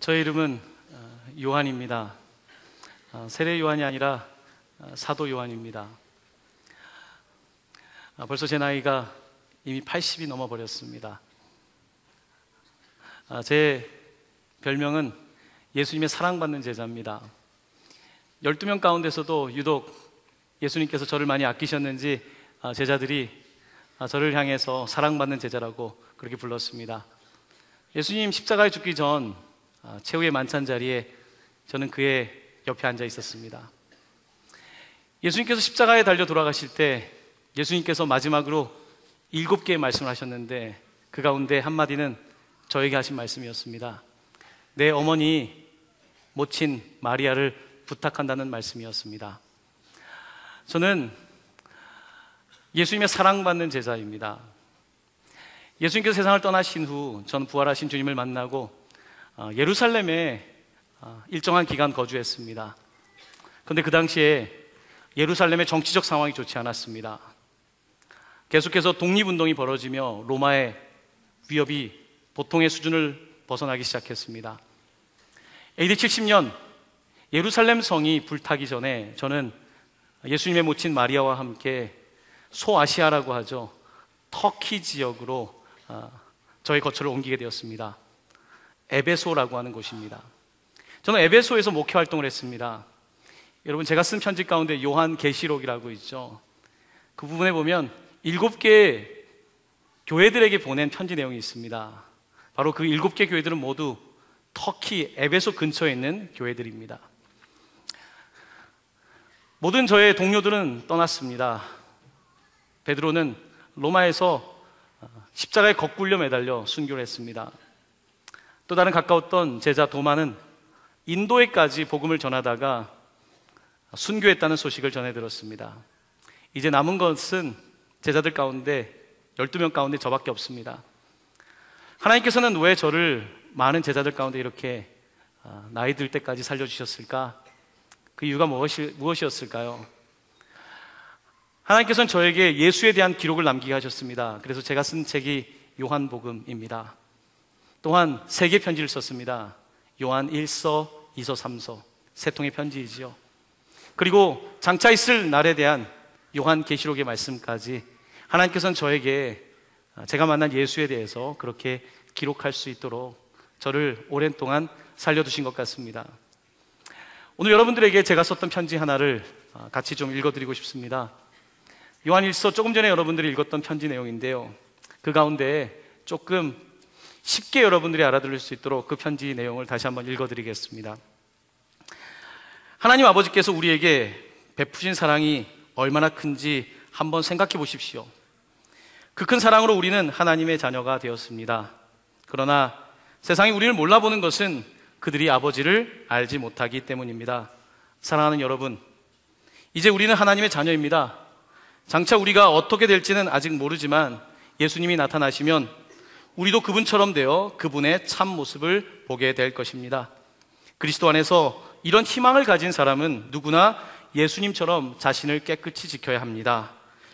저의 이름은 요한입니다. 세례 요한이 아니라 사도 요한입니다. 벌써 제 나이가 이미 80이 넘어버렸습니다. 제 별명은 예수님의 사랑받는 제자입니다. 12명 가운데서도 유독 예수님께서 저를 많이 아끼셨는지 제자들이 저를 향해서 사랑받는 제자라고 그렇게 불렀습니다. 예수님 십자가에 죽기 전 최후의 만찬 자리에 저는 그의 옆에 앉아 있었습니다. 예수님께서 십자가에 달려 돌아가실 때 예수님께서 마지막으로 7개의 말씀을 하셨는데 그 가운데 한마디는 저에게 하신 말씀이었습니다. 내 어머니 모친 마리아를 부탁한다는 말씀이었습니다. 저는 예수님의 사랑받는 제자입니다. 예수님께서 세상을 떠나신 후 저는 부활하신 주님을 만나고 예루살렘에 일정한 기간 거주했습니다. 그런데 그 당시에 예루살렘의 정치적 상황이 좋지 않았습니다. 계속해서 독립운동이 벌어지며 로마의 위협이 보통의 수준을 벗어나기 시작했습니다. AD 70년 예루살렘 성이 불타기 전에 저는 예수님의 모친 마리아와 함께 소아시아라고 하죠. 터키 지역으로 저의 거처를 옮기게 되었습니다. 에베소라고 하는 곳입니다. 저는 에베소에서 목회 활동을 했습니다. 여러분, 제가 쓴 편지 가운데 요한계시록이라고 있죠. 그 부분에 보면 7개의 교회들에게 보낸 편지 내용이 있습니다. 바로 그 7개 교회들은 모두 터키 에베소 근처에 있는 교회들입니다. 모든 저의 동료들은 떠났습니다. 베드로는 로마에서 십자가에 거꾸로 매달려 순교를 했습니다. 또 다른 가까웠던 제자 도마는 인도에까지 복음을 전하다가 순교했다는 소식을 전해 들었습니다. 이제 남은 것은 제자들 가운데 12명 가운데 저밖에 없습니다. 하나님께서는 왜 저를 많은 제자들 가운데 이렇게 나이 들 때까지 살려주셨을까? 그 이유가 무엇이었을까요? 하나님께서는 저에게 예수에 대한 기록을 남기게 하셨습니다. 그래서 제가 쓴 책이 요한복음입니다. 또한 3개 편지를 썼습니다. 요한 1서, 2서, 3서, 3통의 편지이지요. 그리고 장차 있을 날에 대한 요한계시록의 말씀까지 하나님께서는 저에게 제가 만난 예수에 대해서 그렇게 기록할 수 있도록 저를 오랜 동안 살려두신 것 같습니다. 오늘 여러분들에게 제가 썼던 편지 하나를 같이 좀 읽어드리고 싶습니다. 요한 1서, 조금 전에 여러분들이 읽었던 편지 내용인데요, 그 가운데 조금 쉽게 여러분들이 알아들을 수 있도록 그 편지 내용을 다시 한번 읽어드리겠습니다. 하나님 아버지께서 우리에게 베푸신 사랑이 얼마나 큰지 한번 생각해 보십시오. 그 큰 사랑으로 우리는 하나님의 자녀가 되었습니다. 그러나 세상이 우리를 몰라보는 것은 그들이 아버지를 알지 못하기 때문입니다. 사랑하는 여러분, 이제 우리는 하나님의 자녀입니다. 장차 우리가 어떻게 될지는 아직 모르지만 예수님이 나타나시면 우리도 그분처럼 되어 그분의 참 모습을 보게 될 것입니다. 그리스도 안에서 이런 희망을 가진 사람은 누구나 예수님처럼 자신을 깨끗이 지켜야 합니다.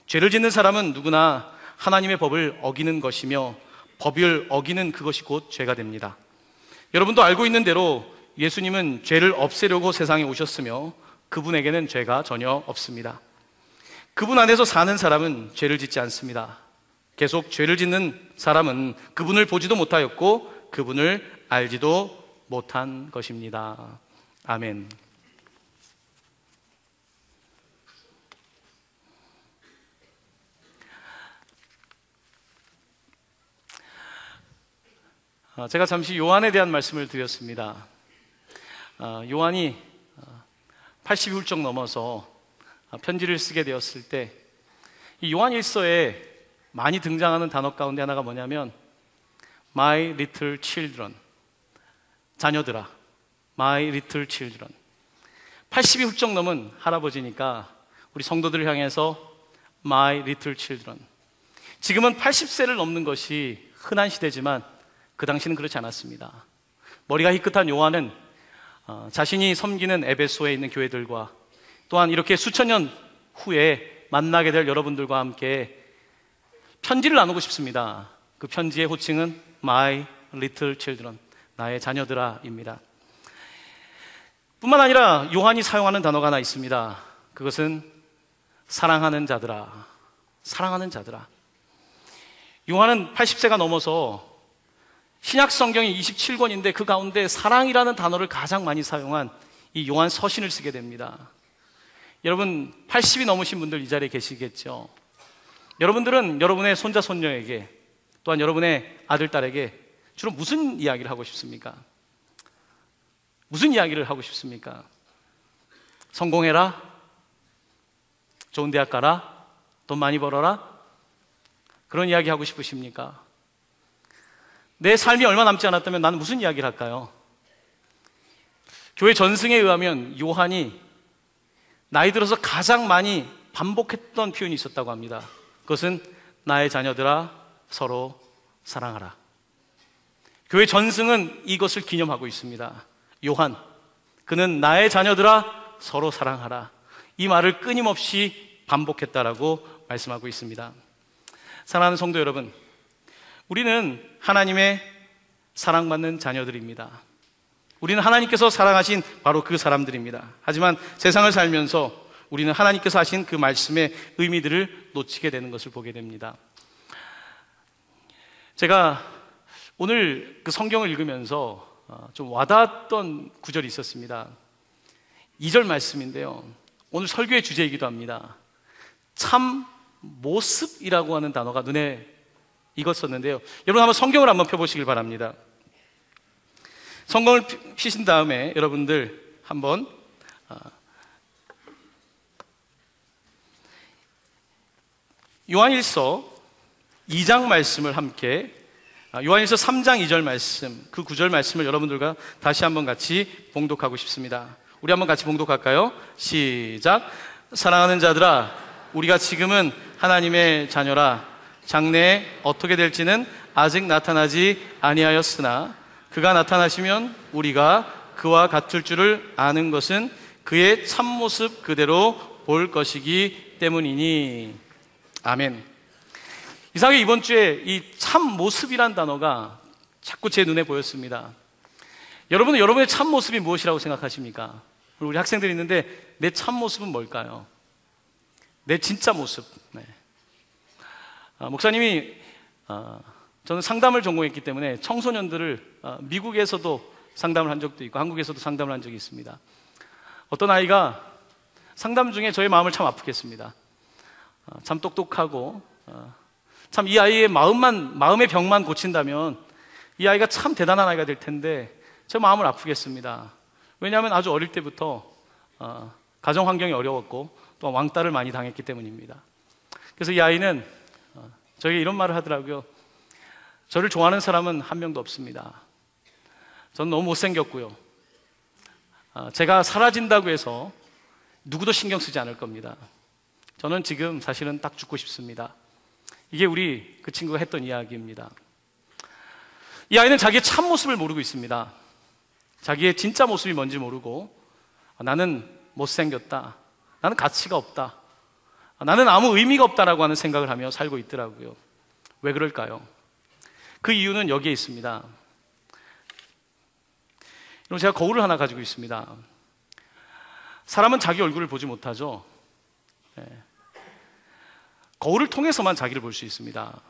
죄를 짓는 사람은 누구나 하나님의 법을 어기는 것이며 법을 어기는 그것이 곧 죄가 됩니다. 여러분도 알고 있는 대로 예수님은 죄를 없애려고 세상에 오셨으며 그분에게는 죄가 전혀 없습니다. 그분 안에서 사는 사람은 죄를 짓지 않습니다. 계속 죄를 짓는 사람은 그분을 보지도 못하였고 그분을 알지도 못한 것입니다. 아멘. 제가 잠시 요한에 대한 말씀을 드렸습니다. 요한이 80이 훌쩍 넘어서 편지를 쓰게 되었을 때 이 요한 1서에 많이 등장하는 단어 가운데 하나가 뭐냐면 My little children, 자녀들아, My little children. 80이 훌쩍 넘은 할아버지니까 우리 성도들을 향해서 My little children. 지금은 80세를 넘는 것이 흔한 시대지만 그 당시는 그렇지 않았습니다. 머리가 희끗한 요한은 자신이 섬기는 에베소에 있는 교회들과 또한 이렇게 수천 년 후에 만나게 될 여러분들과 함께 편지를 나누고 싶습니다. 그 편지의 호칭은 My Little Children, 나의 자녀들아입니다. 뿐만 아니라 요한이 사용하는 단어가 하나 있습니다. 그것은 사랑하는 자들아. 사랑하는 자들아. 요한은 80세가 넘어서 신약 성경이 27권인데 그 가운데 사랑이라는 단어를 가장 많이 사용한 이 요한 서신을 쓰게 됩니다. 여러분 80이 넘으신 분들 이 자리에 계시겠죠. 여러분들은 여러분의 손자 손녀에게 또한 여러분의 아들 딸에게 주로 무슨 이야기를 하고 싶습니까? 무슨 이야기를 하고 싶습니까? 성공해라? 좋은 대학 가라? 돈 많이 벌어라? 그런 이야기 하고 싶으십니까? 내 삶이 얼마 남지 않았다면 나는 무슨 이야기를 할까요? 교회 전승에 의하면 요한이 나이 들어서 가장 많이 반복했던 표현이 있었다고 합니다. 그것은 나의 자녀들아 서로 사랑하라. 교회 전승은 이것을 기념하고 있습니다. 요한, 그는 나의 자녀들아 서로 사랑하라. 이 말을 끊임없이 반복했다라고 말씀하고 있습니다. 사랑하는 성도 여러분, 우리는 하나님의 사랑받는 자녀들입니다. 우리는 하나님께서 사랑하신 바로 그 사람들입니다. 하지만 세상을 살면서 우리는 하나님께서 하신 그 말씀의 의미들을 놓치게 되는 것을 보게 됩니다. 제가 오늘 그 성경을 읽으면서 좀 와닿았던 구절이 있었습니다. 2절 말씀인데요, 오늘 설교의 주제이기도 합니다. 참 모습이라고 하는 단어가 눈에 익었었는데요, 여러분 한번 성경을 한번 펴보시길 바랍니다. 성경을 피신 다음에 여러분들 한번 요한일서 2장 말씀을 함께, 요한일서 3장 2절 말씀, 그 9절 말씀을 여러분들과 다시 한번 같이 봉독하고 싶습니다. 우리 한번 같이 봉독할까요? 시작. 사랑하는 자들아, 우리가 지금은 하나님의 자녀라. 장래에 어떻게 될지는 아직 나타나지 아니하였으나 그가 나타나시면 우리가 그와 같을 줄을 아는 것은 그의 참모습 그대로 볼 것이기 때문이니. 아멘. 이상하게 이번 주에 이 참모습이란 단어가 자꾸 제 눈에 보였습니다. 여러분은 여러분의 참모습이 무엇이라고 생각하십니까? 우리 학생들이 있는데 내 참모습은 뭘까요? 내 진짜 모습. 네. 목사님이 저는 상담을 전공했기 때문에 청소년들을 미국에서도 상담을 한 적도 있고 한국에서도 상담을 한 적이 있습니다. 어떤 아이가 상담 중에 저의 마음을 참 아프게 했습니다. 참 똑똑하고 참 이 아이의 마음의 병만 고친다면 이 아이가 참 대단한 아이가 될 텐데 제 마음을 아프게 했습니다. 왜냐하면 아주 어릴 때부터 가정 환경이 어려웠고 또 왕따를 많이 당했기 때문입니다. 그래서 이 아이는 저에게 이런 말을 하더라고요. 저를 좋아하는 사람은 한 명도 없습니다. 저는 너무 못생겼고요, 제가 사라진다고 해서 누구도 신경 쓰지 않을 겁니다. 저는 지금 사실은 딱 죽고 싶습니다. 이게 우리 그 친구가 했던 이야기입니다. 이 아이는 자기의 참모습을 모르고 있습니다. 자기의 진짜 모습이 뭔지 모르고 나는 못생겼다, 나는 가치가 없다, 나는 아무 의미가 없다라고 하는 생각을 하며 살고 있더라고요. 왜 그럴까요? 그 이유는 여기에 있습니다. 여러분, 제가 거울을 하나 가지고 있습니다. 사람은 자기 얼굴을 보지 못하죠. 네. 거울을 통해서만 자기를 볼 수 있습니다.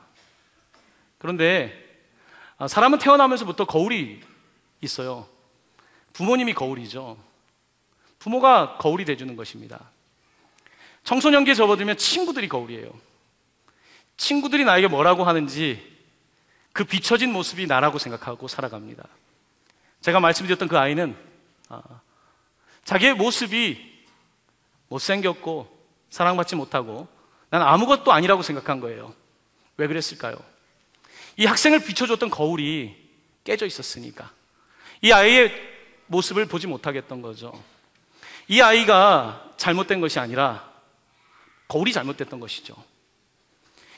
그런데 사람은 태어나면서부터 거울이 있어요. 부모님이 거울이죠. 부모가 거울이 돼주는 것입니다. 청소년기에 접어들면 친구들이 거울이에요. 친구들이 나에게 뭐라고 하는지 그 비춰진 모습이 나라고 생각하고 살아갑니다. 제가 말씀드렸던 그 아이는 자기의 모습이 못생겼고 사랑받지 못하고 난 아무것도 아니라고 생각한 거예요. 왜 그랬을까요? 이 학생을 비춰줬던 거울이 깨져 있었으니까. 이 아이의 모습을 보지 못하겠던 거죠. 이 아이가 잘못된 것이 아니라 거울이 잘못됐던 것이죠.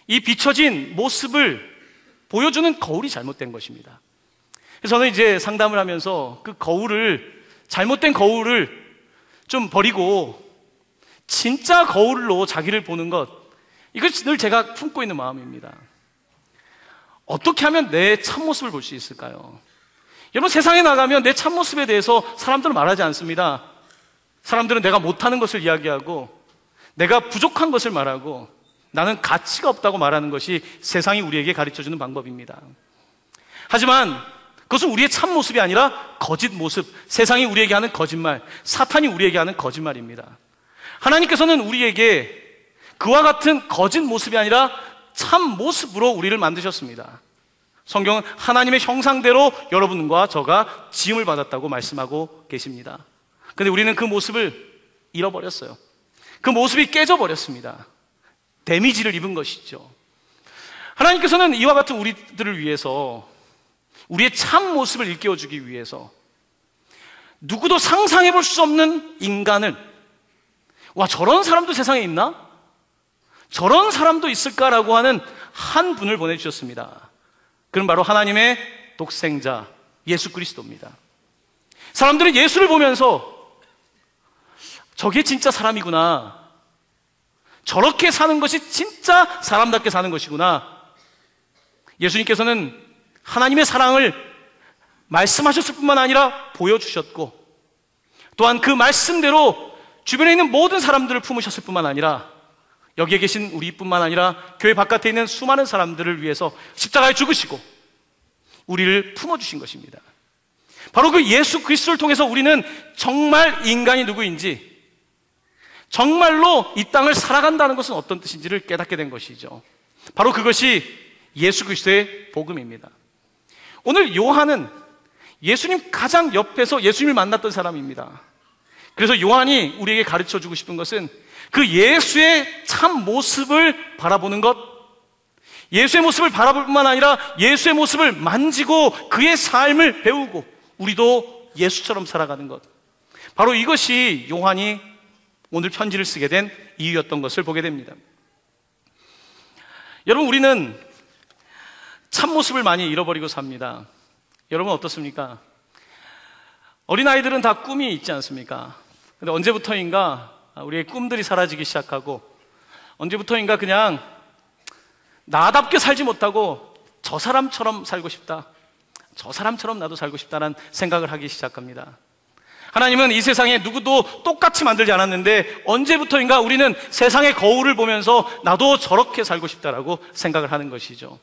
이 비춰진 모습을 보여주는 거울이 잘못된 것입니다. 그래서 저는 이제 상담을 하면서 그 잘못된 거울을 좀 버리고 진짜 거울로 자기를 보는 것, 이것이 늘 제가 품고 있는 마음입니다. 어떻게 하면 내 참모습을 볼 수 있을까요? 여러분, 세상에 나가면 내 참모습에 대해서 사람들은 말하지 않습니다. 사람들은 내가 못하는 것을 이야기하고, 내가 부족한 것을 말하고, 나는 가치가 없다고 말하는 것이 세상이 우리에게 가르쳐주는 방법입니다. 하지만 그것은 우리의 참모습이 아니라 거짓 모습, 세상이 우리에게 하는 거짓말, 사탄이 우리에게 하는 거짓말입니다. 하나님께서는 우리에게 그와 같은 거짓 모습이 아니라 참 모습으로 우리를 만드셨습니다. 성경은 하나님의 형상대로 여러분과 저가 지음을 받았다고 말씀하고 계십니다. 그런데 우리는 그 모습을 잃어버렸어요. 그 모습이 깨져버렸습니다. 데미지를 입은 것이죠. 하나님께서는 이와 같은 우리들을 위해서, 우리의 참 모습을 일깨워주기 위해서 누구도 상상해 볼 수 없는 인간을, 와, 저런 사람도 세상에 있나? 저런 사람도 있을까라고 하는 한 분을 보내주셨습니다. 그는 바로 하나님의 독생자 예수 그리스도입니다. 사람들은 예수를 보면서 저게 진짜 사람이구나, 저렇게 사는 것이 진짜 사람답게 사는 것이구나. 예수님께서는 하나님의 사랑을 말씀하셨을 뿐만 아니라 보여주셨고, 또한 그 말씀대로 주변에 있는 모든 사람들을 품으셨을 뿐만 아니라 여기에 계신 우리뿐만 아니라 교회 바깥에 있는 수많은 사람들을 위해서 십자가에 죽으시고 우리를 품어주신 것입니다. 바로 그 예수 그리스도를 통해서 우리는 정말 인간이 누구인지, 정말로 이 땅을 살아간다는 것은 어떤 뜻인지를 깨닫게 된 것이죠. 바로 그것이 예수 그리스도의 복음입니다. 오늘 요한은 예수님 가장 옆에서 예수님을 만났던 사람입니다. 그래서 요한이 우리에게 가르쳐주고 싶은 것은 그 예수의 참 모습을 바라보는 것, 예수의 모습을 바라볼 뿐만 아니라 예수의 모습을 만지고 그의 삶을 배우고 우리도 예수처럼 살아가는 것, 바로 이것이 요한이 오늘 편지를 쓰게 된 이유였던 것을 보게 됩니다. 여러분, 우리는 참모습을 많이 잃어버리고 삽니다. 여러분 어떻습니까? 어린아이들은 다 꿈이 있지 않습니까? 근데 언제부터인가 우리의 꿈들이 사라지기 시작하고, 언제부터인가 그냥 나답게 살지 못하고 저 사람처럼 살고 싶다, 저 사람처럼 나도 살고 싶다라는 생각을 하기 시작합니다. 하나님은 이 세상에 누구도 똑같이 만들지 않았는데 언제부터인가 우리는 세상의 거울을 보면서 나도 저렇게 살고 싶다라고 생각을 하는 것이죠.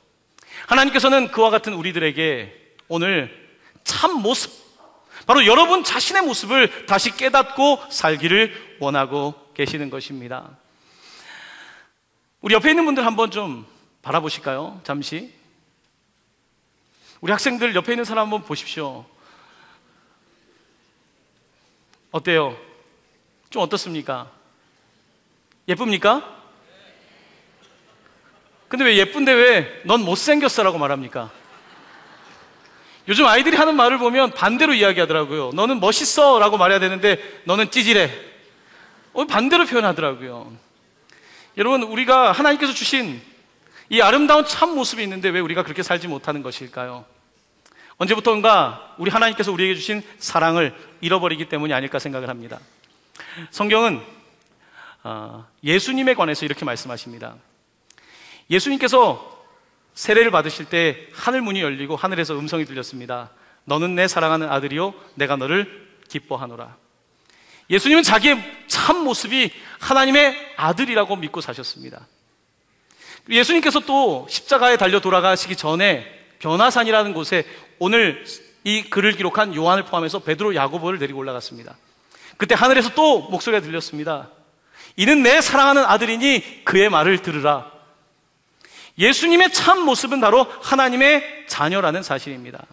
하나님께서는 그와 같은 우리들에게 오늘 참 모습, 바로 여러분 자신의 모습을 다시 깨닫고 살기를 원하고 계시는 것입니다. 우리 옆에 있는 분들 한번 좀 바라보실까요? 잠시. 우리 학생들 옆에 있는 사람 한번 보십시오. 어때요? 좀 어떻습니까? 예쁩니까? 근데 왜 예쁜데 왜 넌 못생겼어 라고 말합니까? 요즘 아이들이 하는 말을 보면 반대로 이야기하더라고요. 너는 멋있어 라고 말해야 되는데 너는 찌질해, 반대로 표현하더라고요. 여러분, 우리가 하나님께서 주신 이 아름다운 참 모습이 있는데 왜 우리가 그렇게 살지 못하는 것일까요? 언제부턴가 우리 하나님께서 우리에게 주신 사랑을 잃어버리기 때문이 아닐까 생각을 합니다. 성경은 예수님에 관해서 이렇게 말씀하십니다. 예수님께서 세례를 받으실 때 하늘 문이 열리고 하늘에서 음성이 들렸습니다. 너는 내 사랑하는 아들이요 내가 너를 기뻐하노라. 예수님은 자기의 참 모습이 하나님의 아들이라고 믿고 사셨습니다. 예수님께서 또 십자가에 달려 돌아가시기 전에 변화산이라는 곳에 오늘 이 글을 기록한 요한을 포함해서 베드로, 야고보를 데리고 올라갔습니다. 그때 하늘에서 또 목소리가 들렸습니다. 이는 내 사랑하는 아들이니 그의 말을 들으라. 예수님의 참 모습은 바로 하나님의 자녀라는 사실입니다.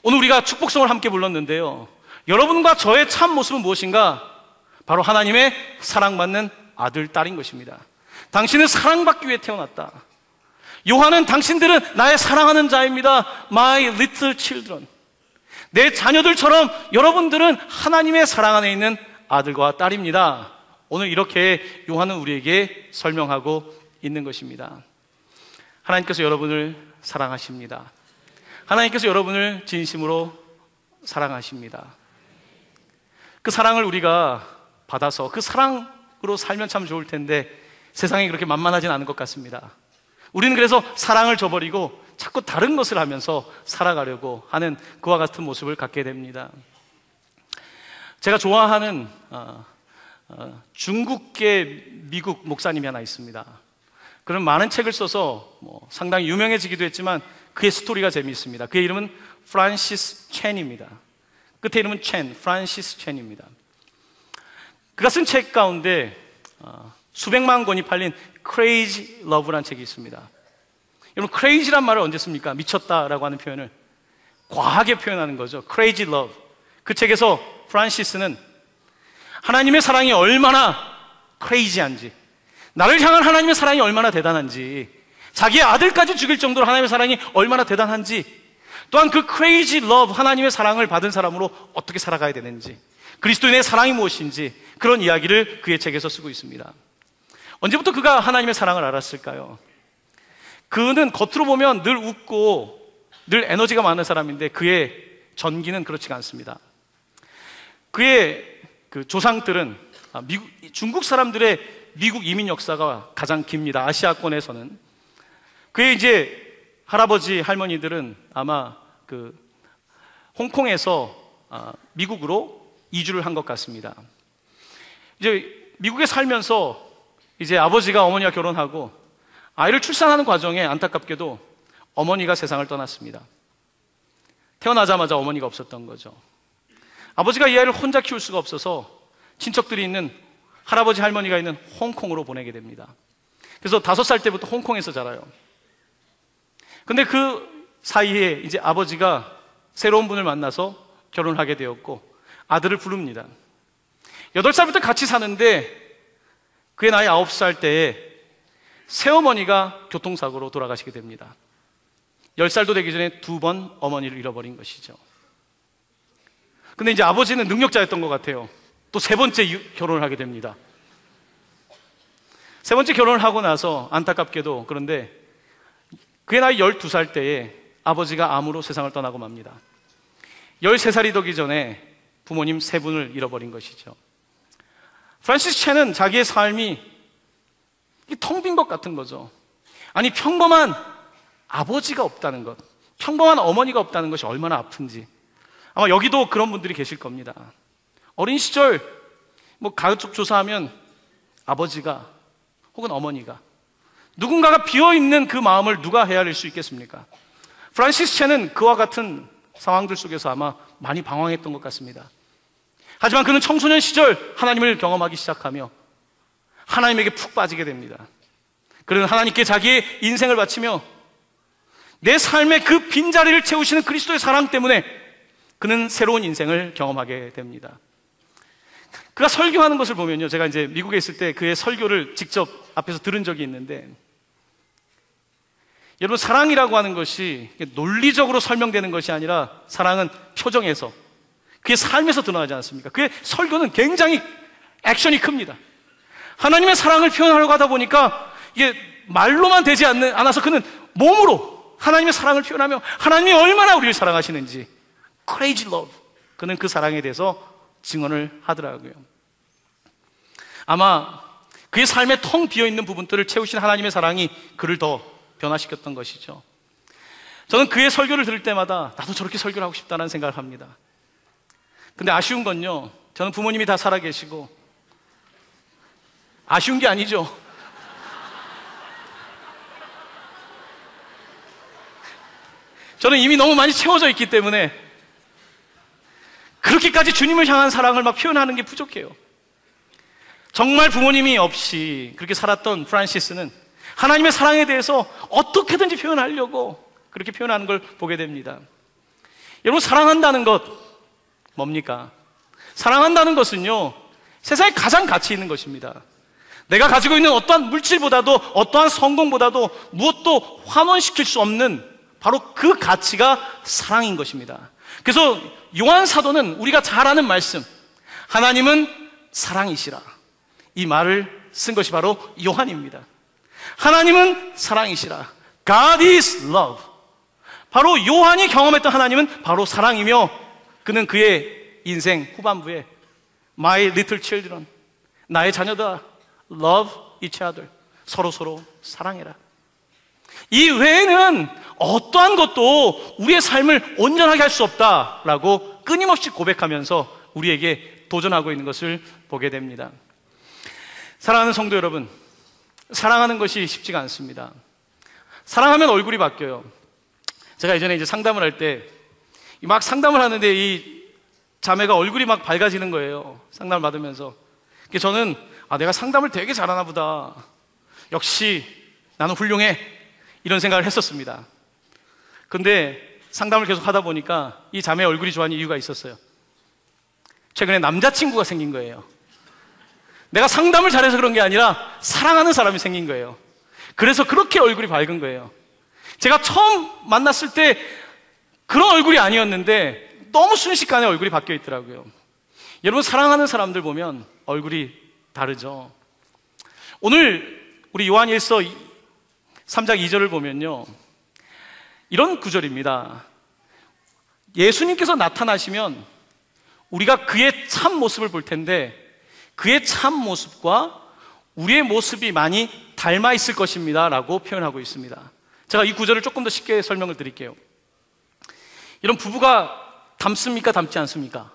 오늘 우리가 축복성을 함께 불렀는데요, 여러분과 저의 참 모습은 무엇인가? 바로 하나님의 사랑받는 아들, 딸인 것입니다. 당신은 사랑받기 위해 태어났다. 요한은 당신들은 나의 사랑하는 자입니다. My little children. 내 자녀들처럼 여러분들은 하나님의 사랑 안에 있는 아들과 딸입니다. 오늘 이렇게 요한은 우리에게 설명하고 있는 것입니다. 하나님께서 여러분을 사랑하십니다. 하나님께서 여러분을 진심으로 사랑하십니다. 그 사랑을 우리가 받아서 그 사랑으로 살면 참 좋을 텐데 세상이 그렇게 만만하진 않은 것 같습니다. 우리는 그래서 사랑을 저버리고 자꾸 다른 것을 하면서 살아가려고 하는 그와 같은 모습을 갖게 됩니다. 제가 좋아하는 중국계 미국 목사님이 하나 있습니다. 그는 많은 책을 써서 상당히 유명해지기도 했지만 그의 스토리가 재미있습니다. 그의 이름은 프란시스 첸입니다. 끝에 이름은 첸, 프란시스 첸입니다. 그가 쓴 책 가운데 수백만 권이 팔린 Crazy Love라는 책이 있습니다. 여러분, crazy란 말을 언제 씁니까? 미쳤다라고 하는 표현을 과하게 표현하는 거죠. Crazy Love. 그 책에서 프란시스는 하나님의 사랑이 얼마나 crazy한지, 나를 향한 하나님의 사랑이 얼마나 대단한지, 자기의 아들까지 죽일 정도로 하나님의 사랑이 얼마나 대단한지, 또한 그 crazy love, 하나님의 사랑을 받은 사람으로 어떻게 살아가야 되는지, 그리스도인의 사랑이 무엇인지, 그런 이야기를 그의 책에서 쓰고 있습니다. 언제부터 그가 하나님의 사랑을 알았을까요? 그는 겉으로 보면 늘 웃고 늘 에너지가 많은 사람인데 그의 전기는 그렇지가 않습니다. 그의 그 조상들은 중국 사람들의 미국 이민 역사가 가장 깁니다. 아시아권에서는. 그의 이제 할아버지, 할머니들은 아마 그 홍콩에서 미국으로 이주를 한 것 같습니다. 이제 미국에 살면서 이제 아버지가 어머니와 결혼하고 아이를 출산하는 과정에 안타깝게도 어머니가 세상을 떠났습니다. 태어나자마자 어머니가 없었던 거죠. 아버지가 이 아이를 혼자 키울 수가 없어서 친척들이 있는 할아버지, 할머니가 있는 홍콩으로 보내게 됩니다. 그래서 5살 때부터 홍콩에서 자라요. 근데 그 사이에 이제 아버지가 새로운 분을 만나서 결혼하게 되었고 아들을 부릅니다. 8살부터 같이 사는데 그의 나이 9살 때에 새어머니가 교통사고로 돌아가시게 됩니다. 10살도 되기 전에 2번 어머니를 잃어버린 것이죠. 근데 이제 아버지는 능력자였던 것 같아요. 또 3번째 결혼을 하게 됩니다. 3번째 결혼을 하고 나서 안타깝게도, 그런데 그의 나이 12살 때에 아버지가 암으로 세상을 떠나고 맙니다. 13살이 되기 전에 부모님 3분을 잃어버린 것이죠. 프란시스 첸은 자기의 삶이 텅 빈 것 같은 거죠. 아니, 평범한 아버지가 없다는 것, 평범한 어머니가 없다는 것이 얼마나 아픈지. 아마 여기도 그런 분들이 계실 겁니다. 어린 시절 가족 조사하면 아버지가 혹은 어머니가, 누군가가 비어있는 그 마음을 누가 헤아릴 수 있겠습니까? 프란시스 첸은 그와 같은 상황들 속에서 아마 많이 방황했던 것 같습니다. 하지만 그는 청소년 시절 하나님을 경험하기 시작하며 하나님에게 푹 빠지게 됩니다. 그는 하나님께 자기의 인생을 바치며 내 삶의 그 빈자리를 채우시는 그리스도의 사랑 때문에 그는 새로운 인생을 경험하게 됩니다. 그가 설교하는 것을 보면요, 제가 이제 미국에 있을 때 그의 설교를 직접 앞에서 들은 적이 있는데, 여러분, 사랑이라고 하는 것이 논리적으로 설명되는 것이 아니라 사랑은 표정에서, 그의 삶에서 드러나지 않습니까? 그의 설교는 굉장히 액션이 큽니다. 하나님의 사랑을 표현하려고 하다 보니까 이게 말로만 되지 않아서 그는 몸으로 하나님의 사랑을 표현하며 하나님이 얼마나 우리를 사랑하시는지, crazy love, 그는 그 사랑에 대해서 증언을 하더라고요. 아마 그의 삶에 텅 비어있는 부분들을 채우신 하나님의 사랑이 그를 더 변화시켰던 것이죠. 저는 그의 설교를 들을 때마다 나도 저렇게 설교를 하고 싶다는 생각을 합니다. 근데 아쉬운 건요, 저는 부모님이 다 살아계시고, 아쉬운 게 아니죠. 저는 이미 너무 많이 채워져 있기 때문에 그렇게까지 주님을 향한 사랑을 막 표현하는 게 부족해요. 정말 부모님이 없이 그렇게 살았던 프란시스는 하나님의 사랑에 대해서 어떻게든지 표현하려고 그렇게 표현하는 걸 보게 됩니다. 여러분, 사랑한다는 것 뭡니까? 사랑한다는 것은요, 세상에 가장 가치 있는 것입니다. 내가 가지고 있는 어떠한 물질보다도, 어떠한 성공보다도 무엇도 환원시킬 수 없는 바로 그 가치가 사랑인 것입니다. 그래서 요한 사도는 우리가 잘 아는 말씀, 하나님은 사랑이시라, 이 말을 쓴 것이 바로 요한입니다. 하나님은 사랑이시라, God is love. 바로 요한이 경험했던 하나님은 바로 사랑이며, 그는 그의 인생 후반부에 My little children, 나의 자녀들아, love each other, 서로 사랑해라, 이 외에는 어떠한 것도 우리의 삶을 온전하게 할 수 없다라고 끊임없이 고백하면서 우리에게 도전하고 있는 것을 보게 됩니다. 사랑하는 성도 여러분, 사랑하는 것이 쉽지가 않습니다. 사랑하면 얼굴이 바뀌어요. 제가 예전에 이제 상담을 할 때 막 상담을 하는데 이 자매가 얼굴이 막 밝아지는 거예요. 상담을 받으면서. 저는 내가 상담을 되게 잘하나 보다. 역시 나는 훌륭해. 이런 생각을 했었습니다. 근데 상담을 계속 하다 보니까 이 자매의 얼굴이 좋아하는 이유가 있었어요. 최근에 남자친구가 생긴 거예요. 내가 상담을 잘해서 그런 게 아니라 사랑하는 사람이 생긴 거예요. 그래서 그렇게 얼굴이 밝은 거예요. 제가 처음 만났을 때 그런 얼굴이 아니었는데 너무 순식간에 얼굴이 바뀌어 있더라고요. 여러분, 사랑하는 사람들 보면 얼굴이 다르죠. 오늘 우리 요한일서 3장 2절을 보면요, 이런 구절입니다. 예수님께서 나타나시면 우리가 그의 참 모습을 볼 텐데 그의 참 모습과 우리의 모습이 많이 닮아 있을 것입니다 라고 표현하고 있습니다. 제가 이 구절을 조금 더 쉽게 설명을 드릴게요. 이런 부부가 닮습니까? 닮지 않습니까?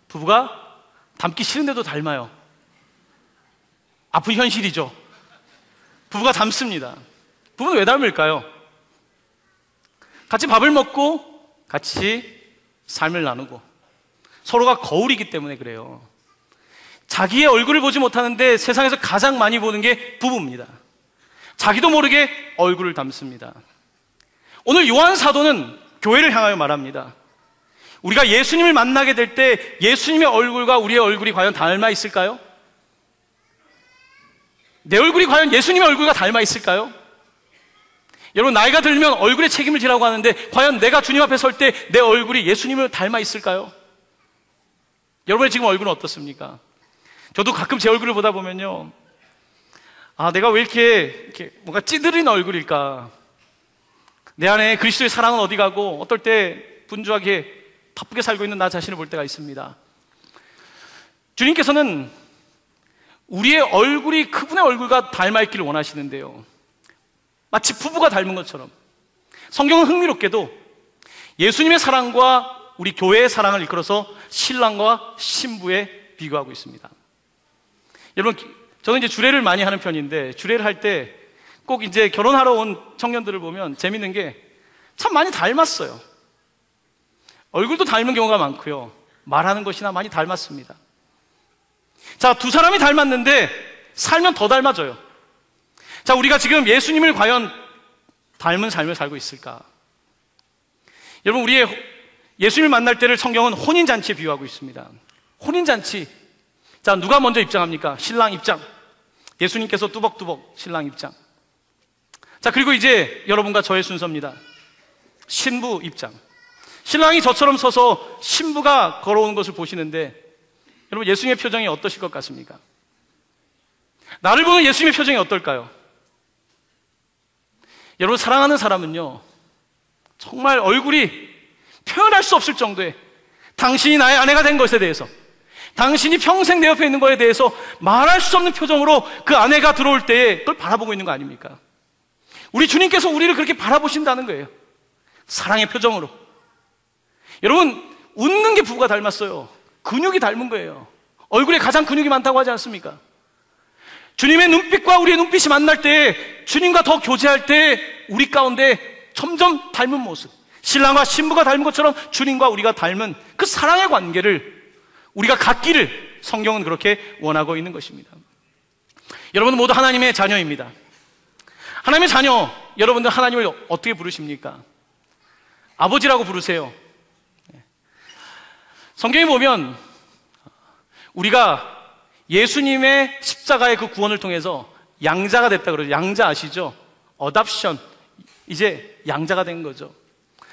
부부가 닮기 싫은데도 닮아요. 아픈 현실이죠. 부부가 닮습니다. 부부는 왜 닮을까요? 같이 밥을 먹고 같이 삶을 나누고 서로가 거울이기 때문에 그래요. 자기의 얼굴을 보지 못하는데 세상에서 가장 많이 보는 게 부부입니다. 자기도 모르게 얼굴을 닮습니다. 오늘 요한 사도는 교회를 향하여 말합니다. 우리가 예수님을 만나게 될 때 예수님의 얼굴과 우리의 얼굴이 과연 닮아 있을까요? 내 얼굴이 과연 예수님의 얼굴과 닮아 있을까요? 여러분, 나이가 들면 얼굴에 책임을 지라고 하는데 과연 내가 주님 앞에 설 때 내 얼굴이 예수님을 닮아 있을까요? 여러분의 지금 얼굴은 어떻습니까? 저도 가끔 제 얼굴을 보다 보면요, 내가 왜 이렇게 뭔가 찌들인 얼굴일까? 내 안에 그리스도의 사랑은 어디 가고 어떨 때 분주하게 바쁘게 살고 있는 나 자신을 볼 때가 있습니다. 주님께서는 우리의 얼굴이 그분의 얼굴과 닮아 있기를 원하시는데요, 마치 부부가 닮은 것처럼 성경은 흥미롭게도 예수님의 사랑과 우리 교회의 사랑을 이끌어서 신랑과 신부에 비교하고 있습니다. 여러분, 저는 이제 주례를 많이 하는 편인데 주례를 할 때 꼭 이제 결혼하러 온 청년들을 보면 재밌는 게 참 많이 닮았어요. 얼굴도 닮은 경우가 많고요, 말하는 것이나 많이 닮았습니다. 자, 두 사람이 닮았는데 살면 더 닮아져요. 자, 우리가 지금 예수님을 과연 닮은 삶을 살고 있을까? 여러분, 우리의 예수님을 만날 때를 성경은 혼인잔치에 비유하고 있습니다. 혼인잔치. 자, 누가 먼저 입장합니까? 신랑 입장. 예수님께서 뚜벅뚜벅 신랑 입장. 자, 그리고 이제 여러분과 저의 순서입니다. 신부 입장. 신랑이 저처럼 서서 신부가 걸어오는 것을 보시는데 여러분, 예수님의 표정이 어떠실 것 같습니까? 나를 보는 예수님의 표정이 어떨까요? 여러분, 사랑하는 사람은요, 정말 얼굴이 표현할 수 없을 정도의, 당신이 나의 아내가 된 것에 대해서, 당신이 평생 내 옆에 있는 것에 대해서 말할 수 없는 표정으로 그 아내가 들어올 때에 그걸 바라보고 있는 거 아닙니까? 우리 주님께서 우리를 그렇게 바라보신다는 거예요. 사랑의 표정으로. 여러분, 웃는 게 부부가 닮았어요. 근육이 닮은 거예요. 얼굴에 가장 근육이 많다고 하지 않습니까? 주님의 눈빛과 우리의 눈빛이 만날 때, 주님과 더 교제할 때 우리 가운데 점점 닮은 모습, 신랑과 신부가 닮은 것처럼 주님과 우리가 닮은 그 사랑의 관계를 우리가 갖기를 성경은 그렇게 원하고 있는 것입니다. 여러분은 모두 하나님의 자녀입니다. 하나님의 자녀, 여러분들 하나님을 어떻게 부르십니까? 아버지라고 부르세요. 성경에 보면 우리가 예수님의 십자가의 그 구원을 통해서 양자가 됐다 그러죠. 양자 아시죠? 어답션. 이제 양자가 된 거죠.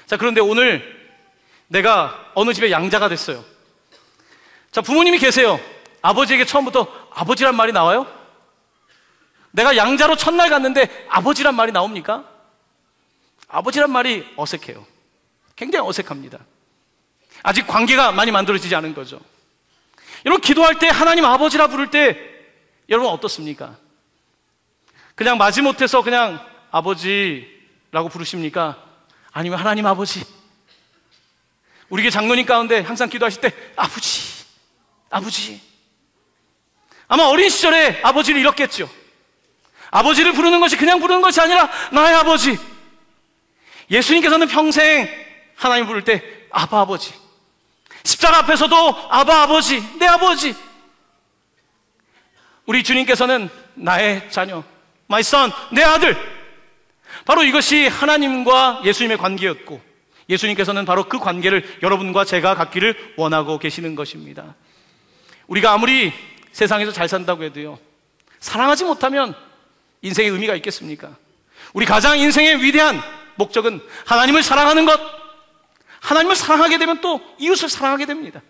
자, 그런데 오늘 내가 어느 집에 양자가 됐어요. 자, 부모님이 계세요. 아버지에게 처음부터 아버지란 말이 나와요? 내가 양자로 첫날 갔는데 아버지란 말이 나옵니까? 아버지란 말이 어색해요. 굉장히 어색합니다. 아직 관계가 많이 만들어지지 않은 거죠. 여러분, 기도할 때 하나님 아버지라 부를 때 여러분 어떻습니까? 그냥 마지못해서 그냥 아버지라고 부르십니까? 아니면 하나님 아버지? 우리 교회 장로님 가운데 항상 기도하실 때 아버지, 아버지. 아마 어린 시절에 아버지를 잃었겠죠. 아버지를 부르는 것이 그냥 부르는 것이 아니라 나의 아버지. 예수님께서는 평생 하나님 부를 때 아바 아버지, 십자가 앞에서도 아바 아버지, 내 아버지. 우리 주님께서는 나의 자녀, my son, 내 아들. 바로 이것이 하나님과 예수님의 관계였고, 예수님께서는 바로 그 관계를 여러분과 제가 갖기를 원하고 계시는 것입니다. 우리가 아무리 세상에서 잘 산다고 해도요, 사랑하지 못하면 인생의 의미가 있겠습니까? 우리 가장 인생의 위대한 목적은 하나님을 사랑하는 것. 하나님을 사랑하게 되면 또 이웃을 사랑하게 됩니다.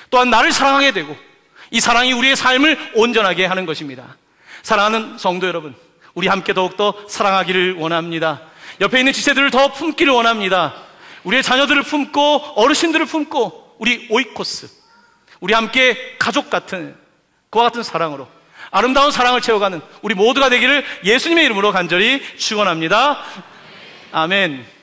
또한 나를 사랑하게 되고, 이 사랑이 우리의 삶을 온전하게 하는 것입니다. 사랑하는 성도 여러분, 우리 함께 더욱더 사랑하기를 원합니다. 옆에 있는 지체들을 더 품기를 원합니다. 우리의 자녀들을 품고 어르신들을 품고 우리 오이코스, 우리 함께 가족 같은, 그와 같은 사랑으로 아름다운 사랑을 채워가는 우리 모두가 되기를 예수님의 이름으로 간절히 축원합니다. 아멘.